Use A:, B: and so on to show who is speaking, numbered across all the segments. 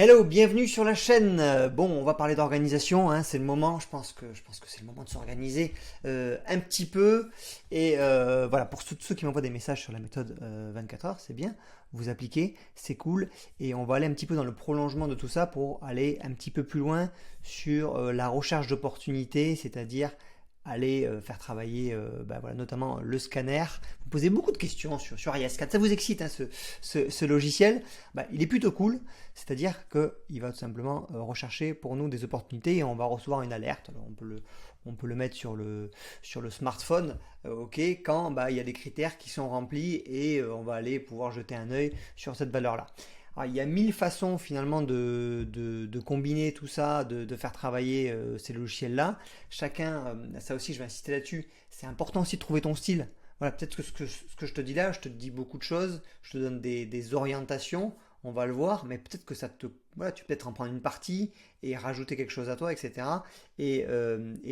A: Hello, bienvenue sur la chaîne. Bon, on va parler d'organisation, hein, c'est le moment. Je pense que c'est le moment de s'organiser un petit peu. Et voilà, pour tous ceux qui m'envoient des messages sur la méthode 24 heures, c'est bien. Vous appliquez, c'est cool. Et on va aller un petit peu dans le prolongement de tout ça pour aller un petit peu plus loin sur la recherche d'opportunités, c'est-à-dire aller faire travailler voilà, notamment le scanner. Vous posez beaucoup de questions sur IASCAN. Ça vous excite, hein, ce logiciel. Il est plutôt cool. C'est-à-dire qu'il va tout simplement rechercher pour nous des opportunités et on va recevoir une alerte. Alors on peut le mettre sur le smartphone, ok, quand il y a des critères qui sont remplis et on va aller pouvoir jeter un œil sur cette valeur-là. Alors, il y a 1000 façons finalement de combiner tout ça, de faire travailler ces logiciels-là. Chacun, ça aussi je vais insister là-dessus, c'est important aussi de trouver ton style. Voilà, peut-être que ce que je te dis là, je te dis beaucoup de choses, je te donne des orientations, on va le voir, mais peut-être que voilà, tu peux peut-être en prendre une partie et rajouter quelque chose à toi, etc. Et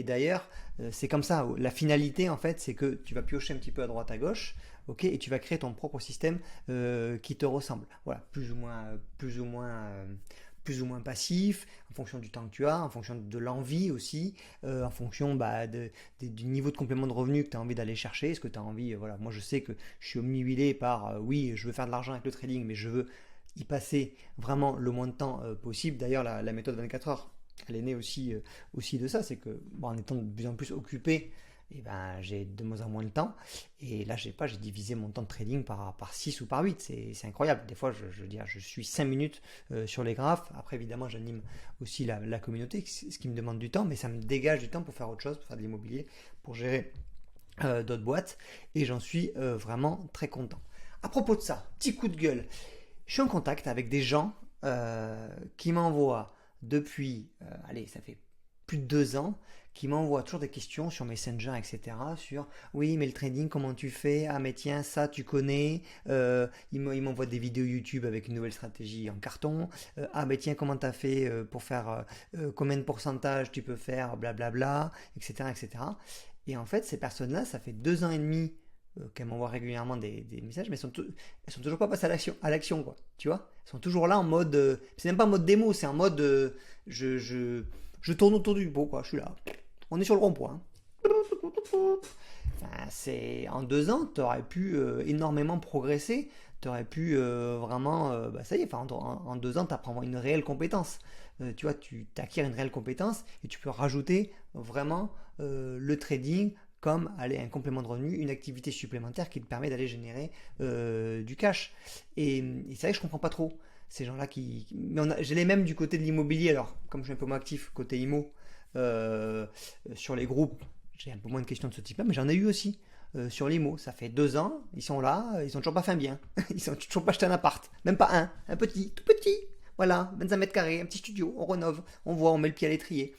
A: d'ailleurs, c'est comme ça. La finalité, en fait, c'est que tu vas piocher un petit peu à droite, à gauche, ok, et tu vas créer ton propre système qui te ressemble. Voilà, plus ou moins passif, en fonction du temps que tu as, en fonction de l'envie aussi, en fonction du niveau de complément de revenu que tu as envie d'aller chercher. Est-ce que tu as envie, voilà, moi je sais que je suis omnubilé par, oui, je veux faire de l'argent avec le trading, mais je veux y passer vraiment le moins de temps possible. D'ailleurs, la méthode 24 heures, elle est née aussi de ça, c'est que en étant de plus en plus occupé, j'ai de moins en moins de temps. Et là, j'ai divisé mon temps de trading par 6 ou par 8. C'est incroyable. Des fois, je veux dire, je suis 5 minutes sur les graphes. Après, évidemment, j'anime aussi la communauté, ce qui me demande du temps, mais ça me dégage du temps pour faire autre chose, pour faire de l'immobilier, pour gérer d'autres boîtes. Et j'en suis vraiment très content. À propos de ça, petit coup de gueule. Je suis en contact avec des gens qui m'envoient depuis, allez, ça fait plus de 2 ans, qui m'envoient toujours des questions sur Messenger, etc. Sur oui, mais le trading, comment tu fais? Ah, mais tiens, ça, tu connais. Ils m'envoient des vidéos YouTube avec une nouvelle stratégie en carton. Ah, mais tiens, comment tu as fait pour faire combien de pourcentage tu peux faire, blablabla, etc., etc. Et en fait, ces personnes-là, ça fait 2 ans et demi qu'elles m'envoient régulièrement des messages, mais elles sont toujours pas passées à l'action, quoi. Tu vois? Elles sont toujours là en mode, c'est même pas en mode démo, c'est en mode, je, je, je tourne autour du pot, quoi. Je suis là. On est sur le rond-point. Enfin, en 2 ans, tu aurais pu énormément progresser. Tu aurais pu vraiment, ça y est, enfin, en 2 ans, tu apprends une réelle compétence. Tu vois, tu acquiers une réelle compétence et tu peux rajouter vraiment le trading comme un complément de revenu, une activité supplémentaire qui te permet d'aller générer du cash. Et c'est vrai que je comprends pas trop ces gens-là mais j'ai les mêmes du côté de l'immobilier. Alors, comme je suis un peu moins actif côté IMO sur les groupes, j'ai un peu moins de questions de ce type-là, mais j'en ai eu aussi. Sur l'IMO, ça fait 2 ans, ils sont là, ils ont toujours pas fait un bien, ils ont toujours pas acheté un appart, même pas un petit, tout petit, voilà, 25 mètres carrés, un petit studio, on rénove, on voit, on met le pied à l'étrier.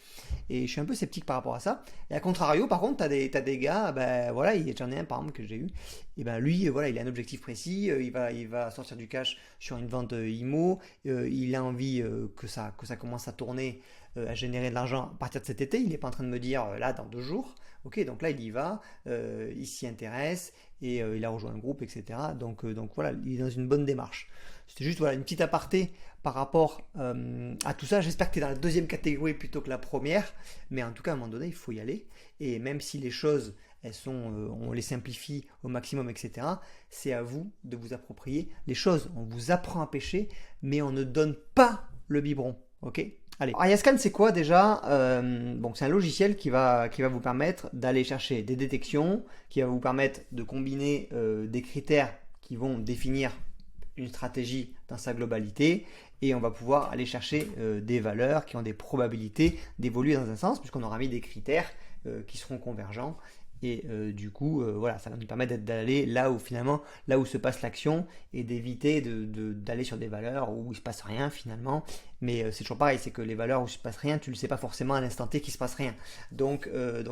A: Et je suis un peu sceptique par rapport à ça. Et à contrario, par contre, t'as des gars, voilà, j'en ai un par exemple que j'ai eu, et lui, voilà, il a un objectif précis, il va sortir du cash sur une vente IMO, il a envie que ça commence à tourner, à générer de l'argent à partir de cet été. Il n'est pas en train de me dire là dans 2 jours. Ok, donc là il y va, il s'y intéresse et il a rejoint un groupe, etc. Donc voilà, il est dans une bonne démarche. C'était juste voilà, une petite aparté par rapport à tout ça. J'espère que tu es dans la deuxième catégorie plutôt que la première, mais en tout cas à un moment donné il faut y aller. Et même si les choses on les simplifie au maximum, etc. C'est à vous de vous approprier les choses. On vous apprend à pêcher, mais on ne donne pas le biberon. Ok? Allez. IASCAN, c'est quoi déjà? Donc c'est un logiciel qui va vous permettre d'aller chercher des détections, qui va vous permettre de combiner des critères qui vont définir une stratégie dans sa globalité, et on va pouvoir aller chercher des valeurs qui ont des probabilités d'évoluer dans un sens, puisqu'on aura mis des critères qui seront convergents. Et du coup, voilà, ça va nous permettre d'aller là où se passe l'action, et d'éviter d'aller sur des valeurs où il se passe rien finalement. Mais c'est toujours pareil, c'est que les valeurs où il se passe rien, tu ne le sais pas forcément à l'instant T qu'il se passe rien. Donc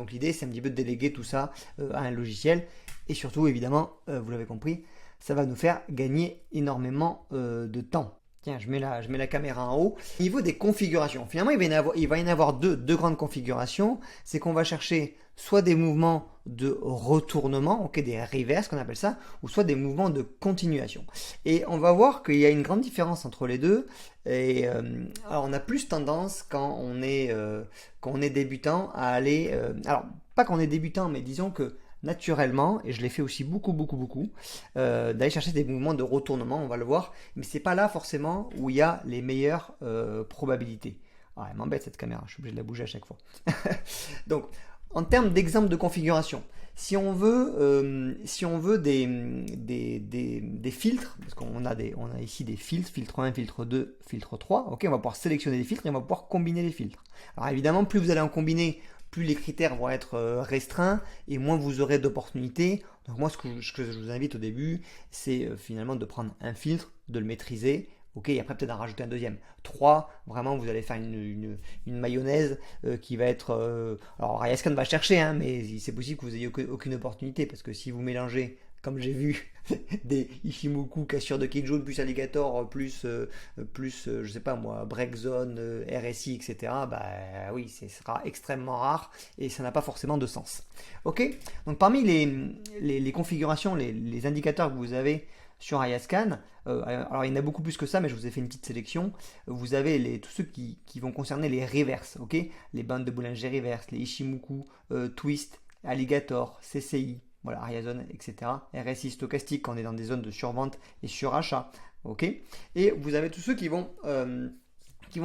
A: l'idée, c'est un petit peu de déléguer tout ça à un logiciel. Et surtout, évidemment, vous l'avez compris, ça va nous faire gagner énormément de temps. Tiens, je mets la caméra en haut. Au niveau des configurations, finalement, il va y en avoir deux grandes configurations. C'est qu'on va chercher soit des mouvements de retournement, ok, des reverse qu'on appelle ça, ou soit des mouvements de continuation. Et on va voir qu'il y a une grande différence entre les deux. Et alors on a plus tendance quand on est débutant à aller, alors pas quand on est débutant, mais disons que naturellement, et je l'ai fait aussi beaucoup, d'aller chercher des mouvements de retournement, on va le voir, mais c'est pas là forcément où il y a les meilleures probabilités. Ah, elle m'embête cette caméra, je suis obligé de la bouger à chaque fois. Donc, en termes d'exemple de configuration, si on veut des filtres, parce qu'on a, on a ici des filtres, filtre 1, filtre 2, filtre 3, ok, on va pouvoir sélectionner des filtres et on va pouvoir combiner les filtres. Alors évidemment, plus vous allez en combiner, plus les critères vont être restreints et moins vous aurez d'opportunités. Donc moi, ce que je vous invite au début, c'est finalement de prendre un filtre, de le maîtriser, ok, et après peut-être d'en rajouter un deuxième. 3, vraiment, vous allez faire une mayonnaise qui va être... alors, Rayascan va chercher, hein, mais c'est possible que vous n'ayez aucune opportunité, parce que si vous mélangez, comme j'ai vu, des Ishimoku, cassure de Kijun, plus Alligator, je sais pas moi, Break Zone, RSI, etc., bah oui, ce sera extrêmement rare, et ça n'a pas forcément de sens. Ok, donc parmi les configurations, les indicateurs que vous avez sur Ayascan, alors il y en a beaucoup plus que ça, mais je vous ai fait une petite sélection. Vous avez tous ceux qui vont concerner les reverse, ok, les bandes de Bollinger reverse, les Ishimoku, Twist, Alligator, CCI, voilà, Ariazone, etc. RSI stochastique quand on est dans des zones de survente et surachat, ok. Et vous avez tous ceux qui vont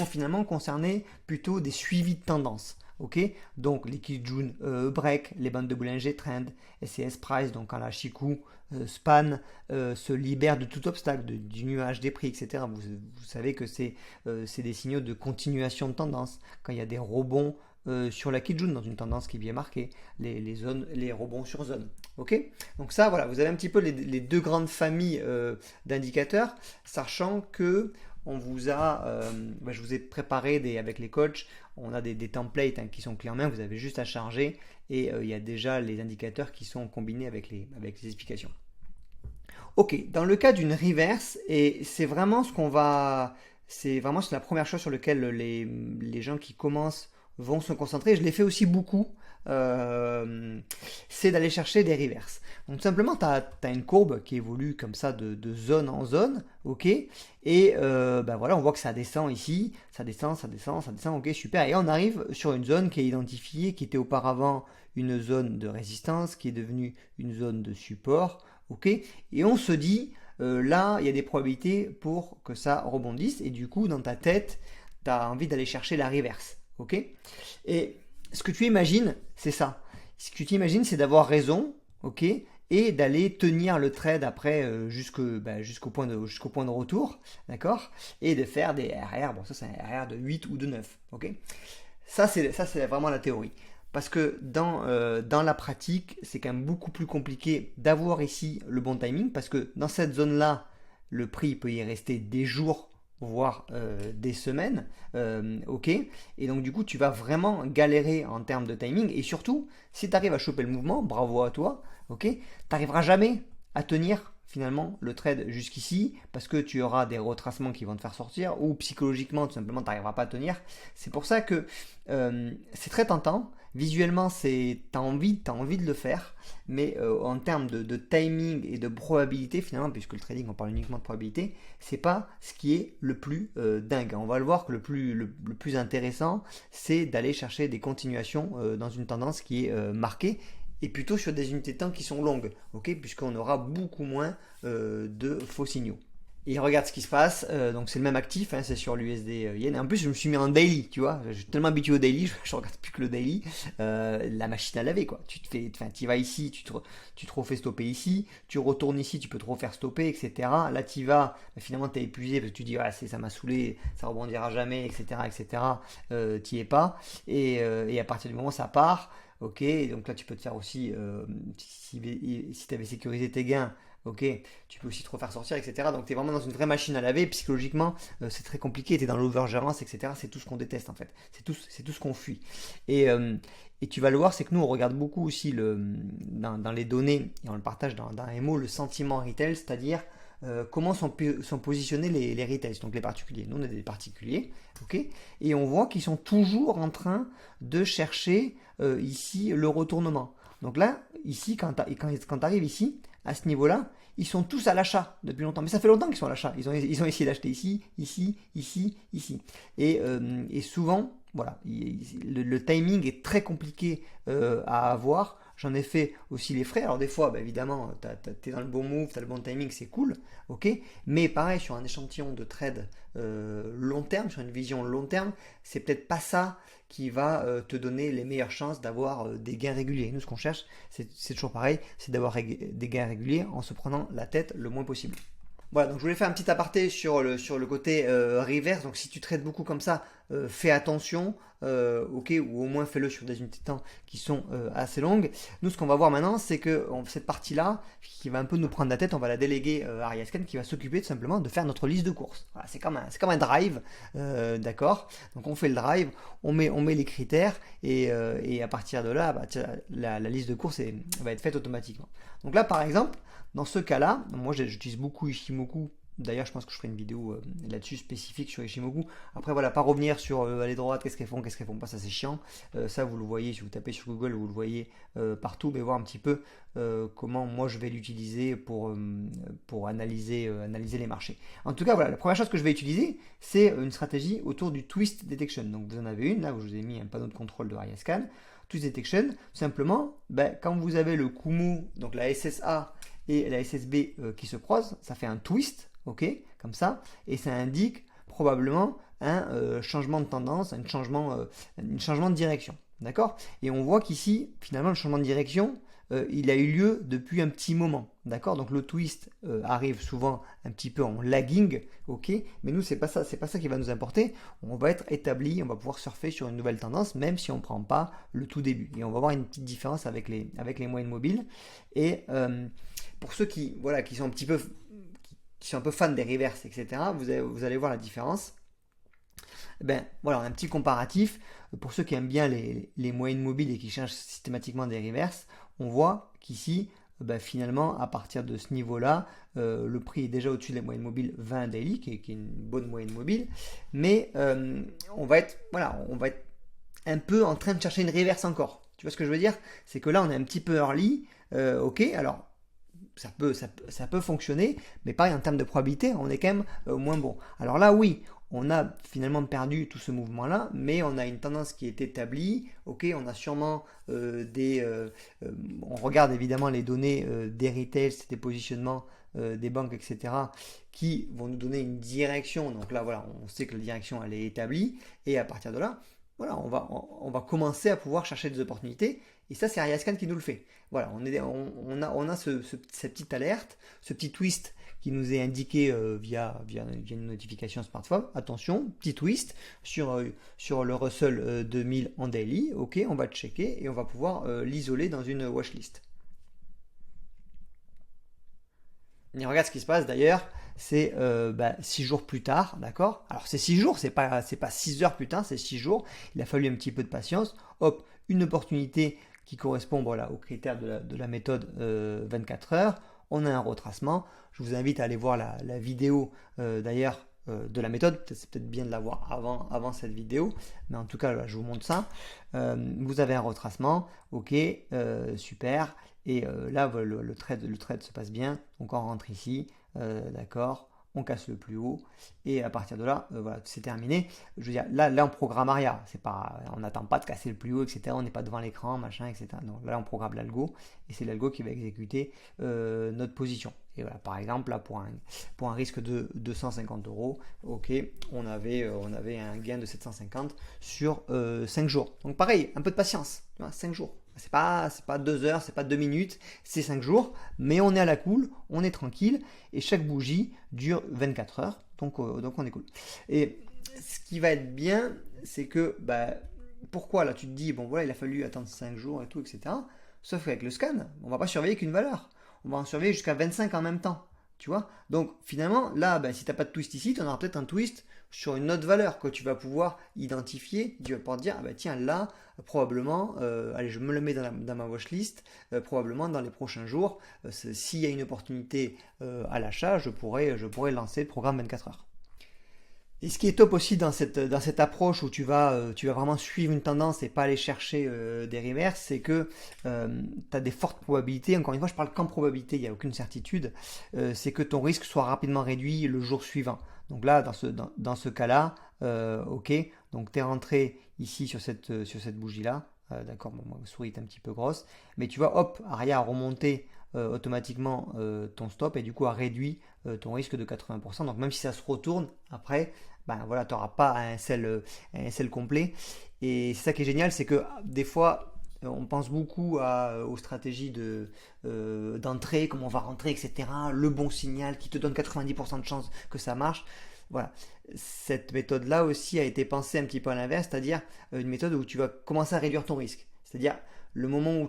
A: finalement concerner plutôt des suivis de tendance. Ok, donc les Kijun break, les bandes de Bollinger trend, SCS price, donc quand la Chikou span se libère de tout obstacle, du nuage des prix, etc. Vous savez que c'est des signaux de continuation de tendance. Quand il y a des rebonds sur la Kijun dans une tendance qui est bien marquée, les rebonds sur zone. Ok, donc ça, voilà, vous avez un petit peu les deux grandes familles d'indicateurs, sachant que je vous ai préparé avec les coachs, on a des templates qui sont clés en main, vous avez juste à charger et il y a déjà les indicateurs qui sont combinés avec les explications. Ok, dans le cas d'une reverse, et c'est vraiment c'est la première chose sur laquelle les gens qui commencent vont se concentrer. Je l'ai fait aussi beaucoup. C'est d'aller chercher des reverses. Donc tout simplement, tu as une courbe qui évolue comme ça de zone en zone, ok, et voilà, on voit que ça descend ici, ça descend, ok, super, et on arrive sur une zone qui est identifiée, qui était auparavant une zone de résistance, qui est devenue une zone de support, ok, et on se dit, là, il y a des probabilités pour que ça rebondisse, et du coup, dans ta tête, tu as envie d'aller chercher la reverse, ok, et ce que tu imagines, c'est ça. Ce que tu imagines, c'est d'avoir raison, ok, et d'aller tenir le trade après jusqu'au point de retour, d'accord, et de faire des RR. Bon, ça c'est un RR de 8 ou de 9, ok. Ça c'est vraiment la théorie. Parce que dans la pratique, c'est quand même beaucoup plus compliqué d'avoir ici le bon timing, parce que dans cette zone-là, le prix peut y rester des jours voire des semaines, ok, et donc du coup tu vas vraiment galérer en termes de timing, et surtout si tu arrives à choper le mouvement, bravo à toi, ok, tu n'arriveras jamais à tenir finalement le trade jusqu'ici parce que tu auras des retracements qui vont te faire sortir, ou psychologiquement tout simplement tu n'arriveras pas à tenir. C'est pour ça que c'est très tentant. Visuellement, t'as envie de le faire, mais en termes de timing et de probabilité, finalement, puisque le trading, on parle uniquement de probabilité, c'est pas ce qui est le plus dingue. On va le voir que le plus intéressant, c'est d'aller chercher des continuations dans une tendance qui est marquée, et plutôt sur des unités de temps qui sont longues, ok, puisqu'on aura beaucoup moins de faux signaux. Et regarde ce qui se passe, donc c'est le même actif, hein, c'est sur l'USD Yen. Et en plus, je me suis mis en daily, tu vois. Je suis tellement habitué au daily, je regarde plus que le daily. La machine à laver, quoi. Tu vas ici, tu te refais stopper ici, tu retournes ici, tu peux te refaire stopper, etc. Là, tu vas, finalement, tu es épuisé parce que tu dis, ah, ça m'a saoulé, ça rebondira jamais, etc., etc. Tu es pas. Et à partir du moment où ça part, ok, et donc là, tu peux te faire aussi, si tu avais sécurisé tes gains, ok, tu peux aussi te refaire sortir, etc. Donc tu es vraiment dans une vraie machine à laver. Psychologiquement, c'est très compliqué. Tu es dans l'overgérance, etc. C'est tout ce qu'on déteste en fait. C'est tout ce qu'on fuit. Et tu vas le voir, c'est que nous on regarde beaucoup aussi dans les données, et on le partage dans MO, le sentiment retail, c'est-à-dire comment sont positionnés les retails, donc les particuliers. Nous, on est des particuliers, ok, et on voit qu'ils sont toujours en train de chercher ici le retournement. Donc là, ici, quand tu arrives ici, à ce niveau-là, ils sont tous à l'achat depuis longtemps. Mais ça fait longtemps qu'ils sont à l'achat. Ils ont essayé d'acheter ici, ici, ici, ici. Et souvent, voilà, le timing est très compliqué à avoir. J'en ai fait aussi les frais. Alors des fois, bah, évidemment, tu es dans le bon move, tu as le bon timing, c'est cool. Ok. Mais pareil, sur un échantillon de trade long terme, sur une vision long terme, c'est peut-être pas ça qui va te donner les meilleures chances d'avoir des gains réguliers. Nous, ce qu'on cherche, c'est toujours pareil, c'est d'avoir des gains réguliers en se prenant la tête le moins possible. Voilà, donc je voulais faire un petit aparté sur le côté reverse. Donc si tu traites beaucoup comme ça, fais attention, ok, ou au moins fais-le sur des unités de temps qui sont assez longues. Nous, ce qu'on va voir maintenant, c'est que cette partie-là, qui va un peu nous prendre la tête, on va la déléguer à Ariascan qui va s'occuper tout simplement de faire notre liste de courses. Voilà, c'est comme un drive, d'accord. Donc on fait le drive, on met les critères et à partir de là, bah, la liste de courses va être faite automatiquement. Donc là, par exemple, dans ce cas-là, moi j'utilise beaucoup Ishimoku. D'ailleurs, je pense que je ferai une vidéo là-dessus spécifique sur Ishimoku. Après, voilà, pas revenir sur aller droite, qu'est-ce qu'elles font pas, ça c'est chiant. Ça, vous le voyez, si vous tapez sur Google, vous le voyez partout, mais voir un petit peu comment moi je vais l'utiliser pour analyser les marchés. En tout cas, voilà, la première chose que je vais utiliser, c'est une stratégie autour du Twist Detection. Donc, vous en avez une, là où je vous ai mis un panneau de contrôle de Ariascan. Twist Detection, simplement, ben, quand vous avez le Kumu, donc la SSA et la SSB qui se croisent, ça fait un twist, ok, comme ça, et ça indique probablement un changement de tendance, un changement de direction, d'accord. Et on voit qu'ici, finalement, le changement de direction, il a eu lieu depuis un petit moment, d'accord. Donc le twist arrive souvent un petit peu en lagging, ok, mais nous c'est pas ça qui va nous importer. On va être établi, on va pouvoir surfer sur une nouvelle tendance, même si on ne prend pas le tout début. Et on va voir une petite différence avec les moyennes mobiles. Et pour ceux qui sont un petit peu qui sont un peu fans des reverses, etc., vous allez voir la différence. Ben voilà, on a un petit comparatif. Pour ceux qui aiment bien les moyennes mobiles et qui cherchent systématiquement des reverses, on voit qu'ici, ben, finalement, à partir de ce niveau-là, le prix est déjà au-dessus de la moyenne mobile 20 daily, qui est une bonne moyenne mobile, mais on va être un peu en train de chercher une reverse encore. Tu vois ce que je veux dire? C'est que là, on est un petit peu early, ok, alors ça peut fonctionner, mais pareil, en termes de probabilité, on est quand même moins bon. Alors là, oui, on a finalement perdu tout ce mouvement-là, mais on a une tendance qui est établie. Ok, on a sûrement on regarde évidemment les données des retails, des positionnements des banques, etc., qui vont nous donner une direction. Donc là, voilà, on sait que la direction, elle est établie, et à partir de là, voilà, on va commencer à pouvoir chercher des opportunités. Et ça, c'est Ariascan qui nous le fait. Voilà, on a cette petite alerte, ce petit twist qui nous est indiqué via une notification smartphone. Attention, petit twist sur le Russell 2000 en daily. Ok, on va checker et on va pouvoir l'isoler dans une watchlist. Et regarde ce qui se passe d'ailleurs, c'est 6 jours plus tard, d'accord. Alors c'est 6 jours, c'est pas 6 heures plus tard, c'est 6 jours. Il a fallu un petit peu de patience. Hop, une opportunité qui correspond voilà, aux critères de la méthode 24 heures. On a un retracement. Je vous invite à aller voir la vidéo d'ailleurs de la méthode. C'est peut-être bien de la voir avant cette vidéo. Mais en tout cas, là, je vous montre ça. Vous avez un retracement. Ok, super. Et là, le trade se passe bien. Donc on rentre ici. D'accord. On casse le plus haut et à partir de là, voilà, c'est terminé. Je veux dire, là on programme rien, on n'attend pas de casser le plus haut, etc. On n'est pas devant l'écran, machin, etc. Non, là on programme l'algo et c'est l'algo qui va exécuter notre position. Et voilà, par exemple, là pour un risque de 250 euros, ok, on avait un gain de 750 sur 5 jours. Donc pareil, un peu de patience, 5 jours. C'est pas 2 heures, c'est pas 2 minutes, c'est 5 jours, mais on est à la cool, on est tranquille, et chaque bougie dure 24 heures, donc on est cool. Et ce qui va être bien, c'est que, pourquoi là tu te dis, bon voilà, il a fallu attendre 5 jours et tout, etc. Sauf qu'avec le scan, on va pas surveiller qu'une valeur, on va en surveiller jusqu'à 25 en même temps. tu vois. Donc finalement, là, ben, si tu n'as pas de twist ici, tu en auras peut-être un twist sur une autre valeur que tu vas pouvoir identifier. Tu vas pouvoir te dire, ah ben, tiens, là, probablement, allez, je me le mets dans ma watchlist, probablement dans les prochains jours, s'il y a une opportunité à l'achat, je pourrais lancer le programme 24 heures. Et ce qui est top aussi dans cette approche où tu vas vraiment suivre une tendance et pas aller chercher des reverses, c'est que tu as des fortes probabilités, encore une fois je parle qu'en probabilité, il n'y a aucune certitude, c'est que ton risque soit rapidement réduit le jour suivant. Donc là, dans ce cas-là, ok, donc tu es rentré ici sur cette bougie-là, d'accord, bon, ma souris est un petit peu grosse, mais tu vois, hop, Aria a remonté automatiquement ton stop et du coup a réduit ton risque de 80%. Donc même si ça se retourne après, ben voilà, tu n'auras pas un sell complet. Et c'est ça qui est génial, c'est que des fois, on pense beaucoup aux stratégies d'entrée, comment on va rentrer, etc. Le bon signal qui te donne 90% de chance que ça marche. Voilà. Cette méthode-là aussi a été pensée un petit peu à l'inverse, c'est-à-dire une méthode où tu vas commencer à réduire ton risque. C'est-à-dire le moment où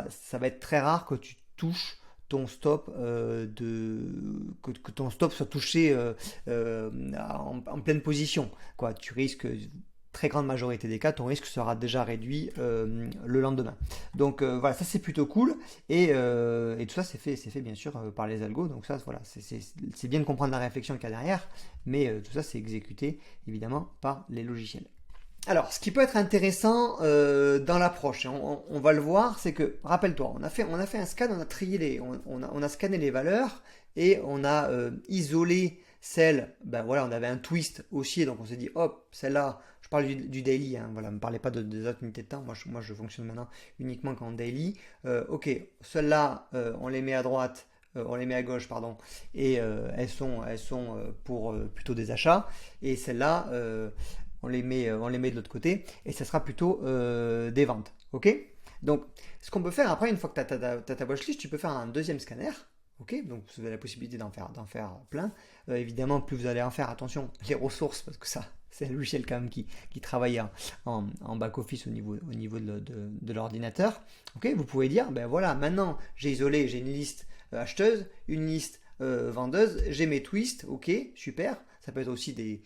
A: ça va être très rare que tu touches ton stop que ton stop soit touché en pleine position. Quoi, tu risques très grande majorité des cas, ton risque sera déjà réduit le lendemain. Donc voilà, ça c'est plutôt cool et tout ça c'est fait bien sûr par les algos. Donc ça voilà, c'est bien de comprendre la réflexion qu'il y a derrière, mais tout ça c'est exécuté évidemment par les logiciels. Alors, ce qui peut être intéressant dans l'approche, et on va le voir, c'est que, rappelle-toi, on a fait un scan, on a trié on a scanné les valeurs et on a isolé celles, ben voilà, on avait un twist haussier, donc on s'est dit, hop, celle-là, je parle du daily, hein, voilà, ne me parlez pas des autres unités de temps, moi je fonctionne maintenant uniquement qu'en daily. Ok, celles-là, on les met à droite, on les met à gauche, pardon, et elles sont pour plutôt des achats, et celles-là, on les met de l'autre côté et ça sera plutôt des ventes. Ok. Donc, ce qu'on peut faire après, une fois que tu as ta watchlist, tu peux faire un deuxième scanner. Ok. Donc, vous avez la possibilité d'en faire plein. Évidemment, plus vous allez en faire, attention, les ressources, parce que ça, c'est un logiciel quand même qui travaille en back-office au niveau de l'ordinateur. Ok. Vous pouvez dire, ben voilà, maintenant j'ai isolé, j'ai une liste acheteuse, une liste vendeuse, j'ai mes twists. Ok, super. Ça peut être aussi des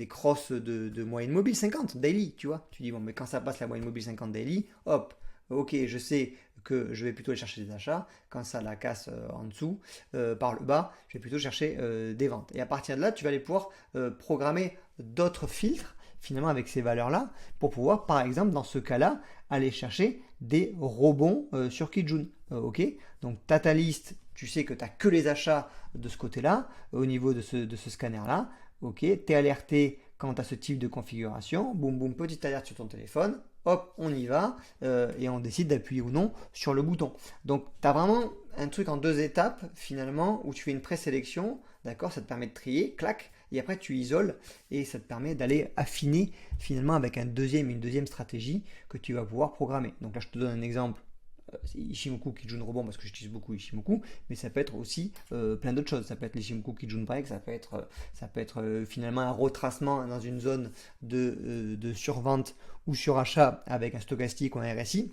A: crosses de moyenne mobile 50 daily, tu vois. Tu dis, bon, mais quand ça passe la moyenne mobile 50 daily, hop, ok, je sais que je vais plutôt aller chercher des achats. Quand ça la casse en dessous, par le bas, je vais plutôt chercher des ventes. Et à partir de là, tu vas aller pouvoir programmer d'autres filtres, finalement, avec ces valeurs-là, pour pouvoir, par exemple, dans ce cas-là, aller chercher des rebonds sur Kijun. Ok. Donc, tu as ta liste, tu sais que tu n'as que les achats de ce côté-là, au niveau de ce scanner-là. Ok, tu es alerté quant à ce type de configuration. Boum, boum, petite alerte sur ton téléphone. Hop, on y va et on décide d'appuyer ou non sur le bouton. Donc, tu as vraiment un truc en deux étapes finalement où tu fais une présélection. D'accord, ça te permet de trier, clac, et après tu isoles et ça te permet d'aller affiner finalement avec une deuxième stratégie que tu vas pouvoir programmer. Donc là, je te donne un exemple. C'est Ishimoku Kijun Rebond parce que j'utilise beaucoup Ishimoku, mais ça peut être aussi plein d'autres choses. Ça peut être l'Ishimoku Kijun Break, ça peut être finalement un retracement dans une zone de survente ou surachat avec un stochastique ou un RSI.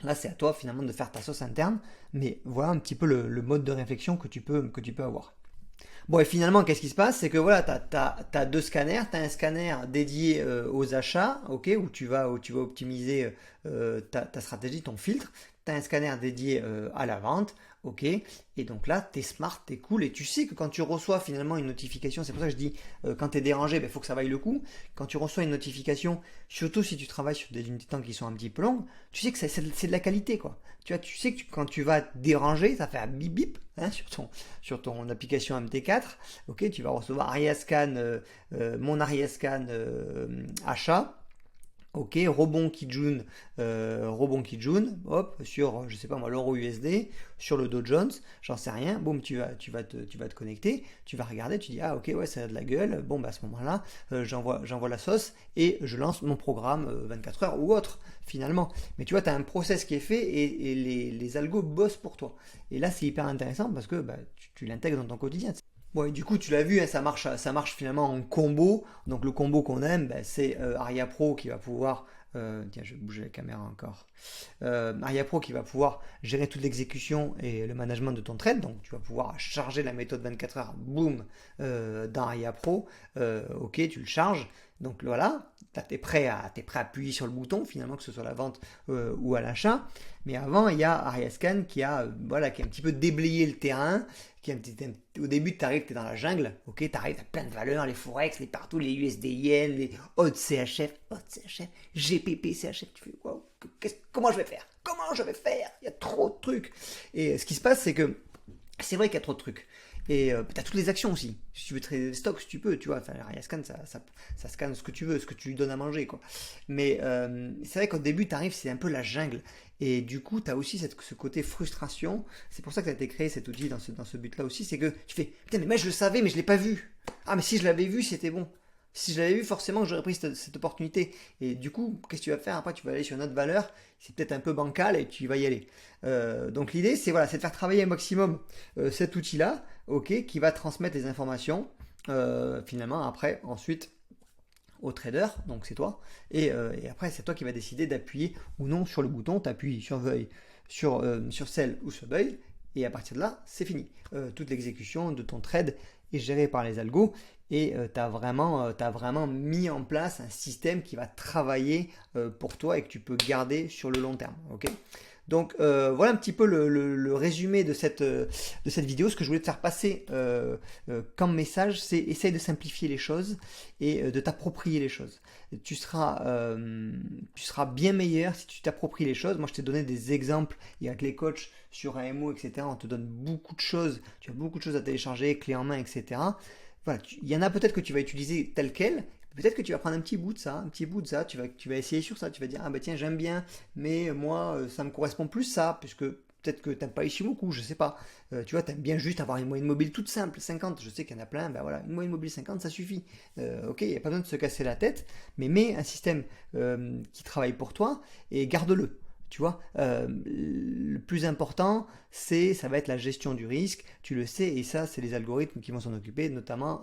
A: Là, c'est à toi finalement de faire ta sauce interne, mais voilà un petit peu le mode de réflexion que tu peux avoir. Bon, et finalement, qu'est-ce qui se passe? C'est que voilà, tu as deux scanners. Tu as un scanner dédié aux achats, ok, où tu vas optimiser ta stratégie, ton filtre. Tu as un scanner dédié à la vente, ok. Et donc là, tu es smart, tu es cool. Et tu sais que quand tu reçois finalement une notification, c'est pour ça que je dis quand tu es dérangé, il faut que ça vaille le coup. Quand tu reçois une notification, surtout si tu travailles sur des unités de temps qui sont un petit peu longues, tu sais que c'est de la qualité, quoi. Tu vois, tu sais que quand tu vas déranger, ça fait un bip bip hein, sur ton application MT4. Ok, tu vas recevoir Ariascan, mon Ariascan achat. Ok, rebond Kijun, hop, sur, je sais pas moi, l'euro USD, sur le Dow Jones, j'en sais rien, boum, tu vas te connecter, tu vas regarder, tu dis, ah ok, ouais, ça a de la gueule, bon, bah à ce moment-là, j'envoie la sauce et je lance mon programme 24 heures ou autre, finalement. Mais tu vois, tu as un process qui est fait et les algos bossent pour toi. Et là, c'est hyper intéressant parce que bah, tu l'intègres dans ton quotidien. Bon, et du coup, tu l'as vu, hein, ça marche finalement en combo. Donc le combo qu'on aime, ben, c'est Aria Pro qui va pouvoir... tiens, je vais bouger la caméra encore. Aria Pro qui va pouvoir gérer toute l'exécution et le management de ton trade. Donc tu vas pouvoir charger la méthode 24 heures, boum, dans Aria Pro. Ok, tu le charges. Donc voilà, t'es prêt à appuyer sur le bouton finalement, que ce soit à la vente ou à l'achat. Mais avant, il y a Ariascan qui a, voilà, qui a un petit peu déblayé le terrain. Au début, tu arrives, tu es dans la jungle. Ok, tu arrives, tu as plein de valeurs, les Forex, les partout, les USD Yen, les HOT CHF, GPP CHF. Tu fais, wow, comment je vais faire? Comment je vais faire? Il y a trop de trucs. Et ce qui se passe, c'est que c'est vrai qu'il y a trop de trucs. Et tu as toutes les actions aussi. Si tu veux trader des stocks, si tu peux, tu vois. Enfin, Ariascan, ça scanne ce que tu veux, ce que tu lui donnes à manger, quoi. Mais c'est vrai qu'au début, tu arrives, c'est un peu la jungle. Et du coup, tu as aussi ce côté frustration. C'est pour ça que ça a été créé cet outil dans ce but-là aussi. C'est que tu fais, putain, mais moi je le savais, mais je ne l'ai pas vu. Ah, mais si je l'avais vu, c'était bon. Si je l'avais vu, forcément, j'aurais pris cette opportunité. Et du coup, qu'est-ce que tu vas faire? Après, tu vas aller sur une autre valeur. C'est peut-être un peu bancal et tu vas y aller. Donc l'idée, c'est voilà, c'est de faire travailler un maximum cet outil-là, ok, qui va transmettre les informations. Finalement, après, ensuite, au trader, donc c'est toi, et après c'est toi qui vas décider d'appuyer ou non sur le bouton, tu appuies sur Veuille, sur Sell ou sur Buy, et à partir de là, c'est fini. Toute l'exécution de ton trade est gérée par les algos, et t'as vraiment mis en place un système qui va travailler pour toi et que tu peux garder sur le long terme. Ok. Donc voilà un petit peu le résumé de cette vidéo. Ce que je voulais te faire passer comme message, c'est essaye de simplifier les choses et de t'approprier les choses. Tu seras bien meilleur si tu t'appropries les choses. Moi, je t'ai donné des exemples. Il y a que les coachs sur AMO, etc. On te donne beaucoup de choses. Tu as beaucoup de choses à télécharger, clés en main, etc. Voilà, il y en a peut-être que tu vas utiliser tel quel. Peut-être que tu vas prendre un petit bout de ça, tu vas essayer sur ça, tu vas dire, ah bah tiens, j'aime bien, mais moi, ça me correspond plus ça, puisque peut-être que t'aimes pas Ishimoku, je sais pas. Tu vois, t'aimes bien juste avoir une moyenne mobile toute simple, 50, je sais qu'il y en a plein, ben voilà, une moyenne mobile 50, ça suffit. Ok, il n'y a pas besoin de se casser la tête, mais mets un système qui travaille pour toi et garde-le. Tu vois, le plus important, ça va être la gestion du risque, tu le sais, et ça, c'est les algorithmes qui vont s'en occuper, notamment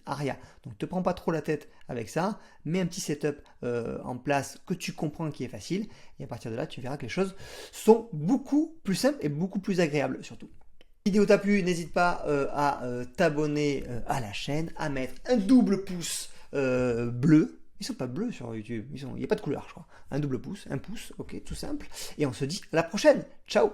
A: Aria. Donc, te prends pas trop la tête avec ça, mets un petit setup en place que tu comprends qui est facile, et à partir de là, tu verras que les choses sont beaucoup plus simples et beaucoup plus agréables, surtout. Si la vidéo t'a plu, n'hésite pas à t'abonner à la chaîne, à mettre un double pouce bleu. Ils sont pas bleus sur YouTube, il n'y a pas de couleur, je crois. Un double pouce, un pouce, ok, tout simple. Et on se dit à la prochaine. Ciao!